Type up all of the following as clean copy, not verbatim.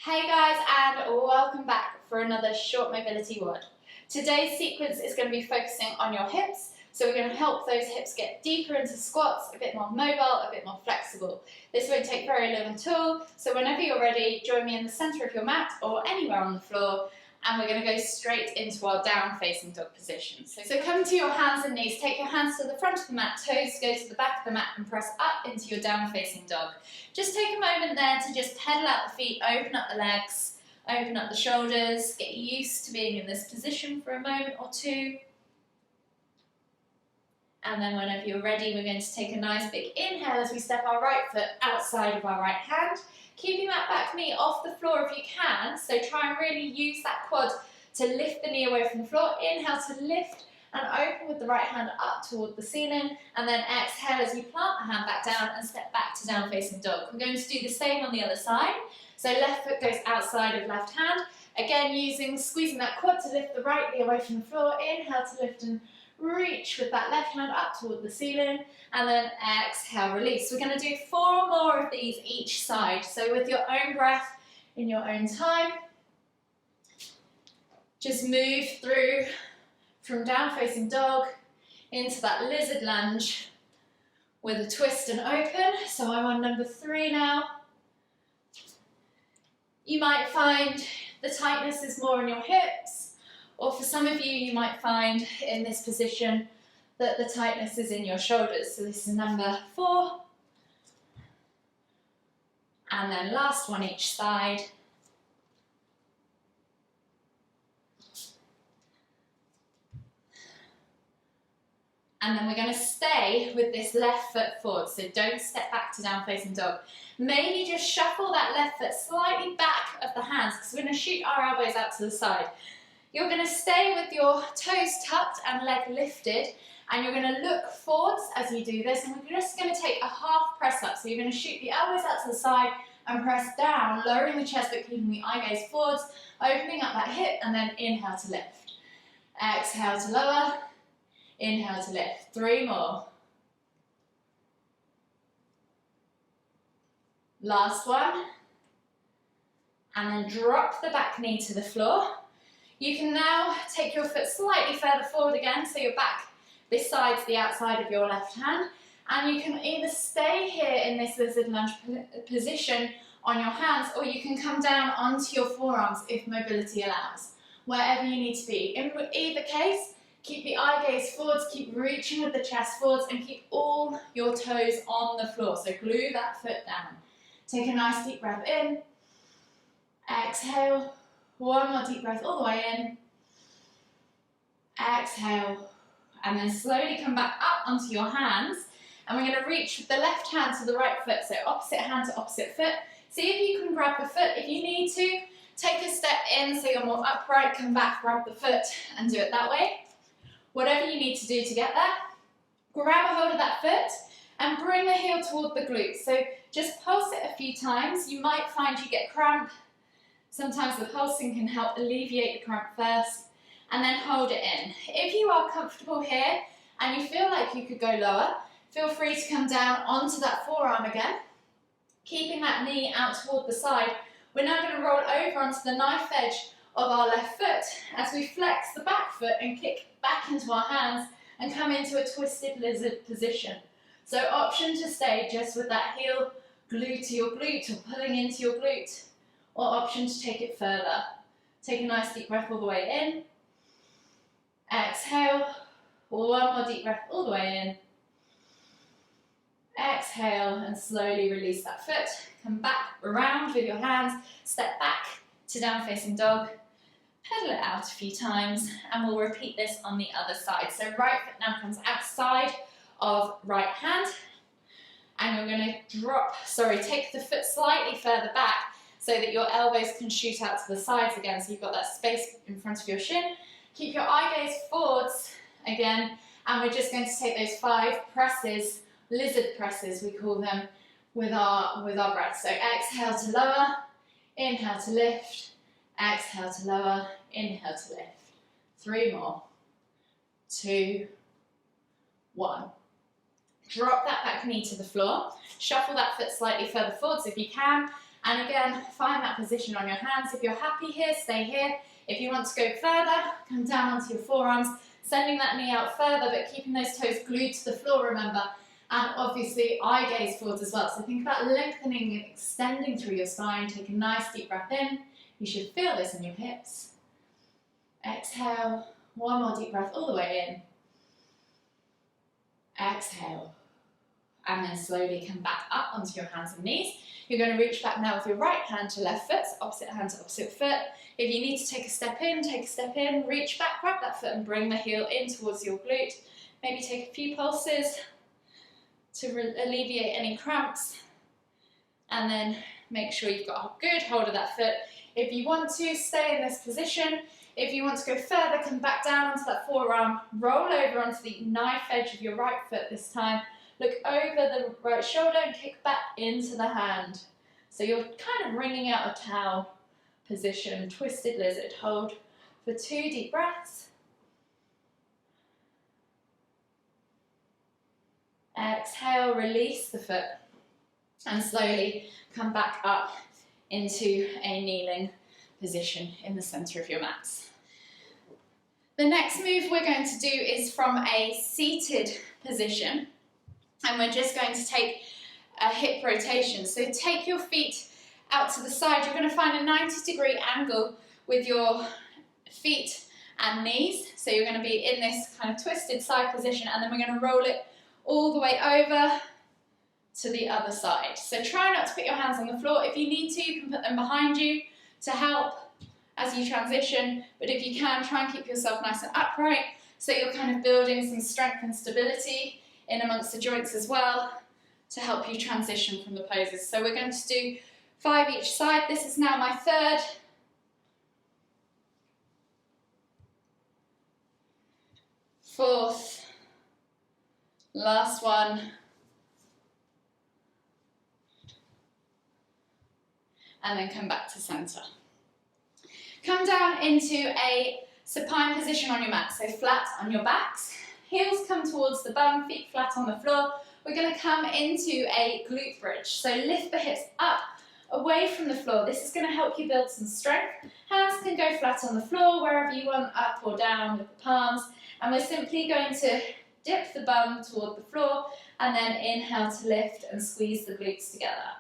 Hey guys, and welcome back for another short mobility WOD. Today's sequence is going to be focusing on your hips, so we're going to help those hips get deeper into squats, a bit more mobile, a bit more flexible. This won't take very long at all, so whenever you're ready, join me in the centre of your mat or anywhere on the floor, and we're going to go straight into our down-facing dog position. So come to your hands and knees, take your hands to the front of the mat, toes go to the back of the mat and press up into your down-facing dog. Just take a moment there to just pedal out the feet, open up the legs, open up the shoulders, get used to being in this position for a moment or two. And then whenever you're ready, we're going to take a nice big inhale as we step our right foot outside of our right hand. Keeping that back knee off the floor if you can, so try and really use that quad to lift the knee away from the floor. Inhale to lift and open with the right hand up toward the ceiling, and then exhale as you plant the hand back down and step back to down facing dog. We're going to do the same on the other side. So left foot goes outside of left hand. Again, squeezing that quad to lift the right knee away from the floor. Inhale to lift and reach with that left hand up toward the ceiling, and then exhale, release. We're going to do 4 more of these each side. So with your own breath, in your own time, just move through from down facing dog into that lizard lunge with a twist and open. So I'm on number 3 now. You might find the tightness is more in your hips, or for some of you, you might find in this position that the tightness is in your shoulders. So this is number 4. And then last one each side. And then we're going to stay with this left foot forward, so don't step back to down facing dog. Maybe just shuffle that left foot slightly back of the hands, because we're going to shoot our elbows out to the side. You're going to stay with your toes tucked and leg lifted, and you're going to look forwards as you do this, and we're just going to take a half press up. So you're going to shoot the elbows out to the side and press down, lowering the chest but keeping the eye gaze forwards, opening up that hip, and then inhale to lift. Exhale to lower, inhale to lift. 3 more. Last one. And then drop the back knee to the floor. You can now take your foot slightly further forward again, so you're back besides the outside of your left hand, and you can either stay here in this lizard lunge position on your hands, or you can come down onto your forearms if mobility allows, wherever you need to be. In either case, keep the eye gaze forwards, keep reaching with the chest forwards, and keep all your toes on the floor, so glue that foot down. Take a nice deep breath in, exhale. 1 more deep breath all the way in, exhale, and then slowly come back up onto your hands, and we're going to reach with the left hand to the right foot, so opposite hand to opposite foot. See if you can grab the foot. If you need to, take a step in so you're more upright, come back, grab the foot, and do it that way. Whatever you need to do to get there, grab a hold of that foot and bring the heel toward the glute. So just pulse it a few times. You might find you get cramp. Sometimes the pulsing can help alleviate the cramp first, and then hold it in. If you are comfortable here and you feel like you could go lower, feel free to come down onto that forearm again, keeping that knee out toward the side. We're now going to roll over onto the knife edge of our left foot as we flex the back foot and kick back into our hands and come into a twisted lizard position. So option to stay just with that heel glued to your glute or pulling into your glute, or option to take it further. Take a nice deep breath all the way in. Exhale. 1 more deep breath all the way in. Exhale and slowly release that foot. Come back around with your hands. Step back to down facing dog. Pedal it out a few times, and we'll repeat this on the other side. So right foot now comes outside of right hand, and you're going to take the foot slightly further back, so that your elbows can shoot out to the sides again, so you've got that space in front of your shin. Keep your eye gaze forwards again, and we're just going to take those 5 presses, lizard presses we call them, with our breath. So exhale to lower, inhale to lift, exhale to lower, inhale to lift. 3 more. 2, 1. Drop that back knee to the floor, shuffle that foot slightly further forwards if you can, And again, find that position on your hands. If you're happy here, stay here. If you want to go further, come down onto your forearms, sending that knee out further, but keeping those toes glued to the floor, remember. And obviously, eye gaze forwards as well. So think about lengthening and extending through your spine. Take a nice deep breath in. You should feel this in your hips. Exhale. One more deep breath all the way in. Exhale. And then slowly come back up onto your hands and knees. You're going to reach back now with your right hand to left foot, so opposite hand to opposite foot. If you need to take a step in, reach back, grab that foot and bring the heel in towards your glute. Maybe take a few pulses to alleviate any cramps. And then make sure you've got a good hold of that foot. If you want to, stay in this position. If you want to go further, come back down onto that forearm, roll over onto the knife edge of your right foot this time. Look over the right shoulder and kick back into the hand. So you're kind of wringing out a towel position, twisted lizard. Hold for 2 deep breaths. Exhale, release the foot and slowly come back up into a kneeling position in the center of your mats. The next move we're going to do is from a seated position, and we're just going to take a hip rotation. So take your feet out to the side. You're going to find a 90-degree angle with your feet and knees. So you're going to be in this kind of twisted side position, and then we're going to roll it all the way over to the other side. So try not to put your hands on the floor. If you need to, you can put them behind you to help as you transition, but if you can, try and keep yourself nice and upright, so you're kind of building some strength and stability in amongst the joints as well to help you transition from the poses. So we're going to do 5 each side. This is now my third. Fourth. Last one. And then come back to center. Come down into a supine position on your mat, so flat on your backs. Heels come towards the bum, feet flat on the floor. We're going to come into a glute bridge. So lift the hips up, away from the floor. This is going to help you build some strength. Hands can go flat on the floor, wherever you want, up or down with the palms. And we're simply going to dip the bum toward the floor, and then inhale to lift and squeeze the glutes together.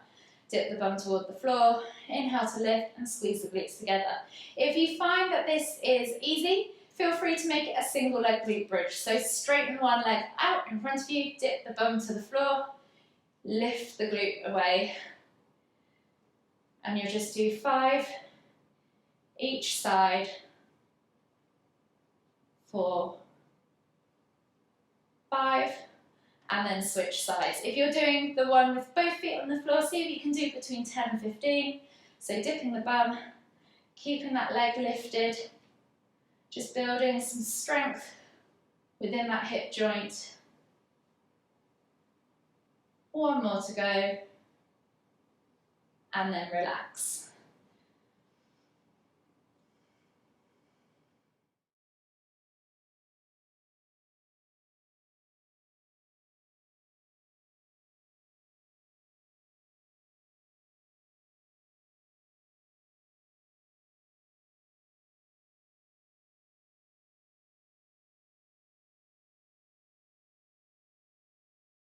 Dip the bum toward the floor, inhale to lift and squeeze the glutes together. If you find that this is easy, feel free to make it a single leg glute bridge. So straighten one leg out in front of you, dip the bum to the floor, lift the glute away. And you'll just do 5 each side. 4, 5. And then switch sides. If you're doing the one with both feet on the floor, see if you can do between 10 and 15. So dipping the bum, keeping that leg lifted, just building some strength within that hip joint. 1 more to go, and then relax.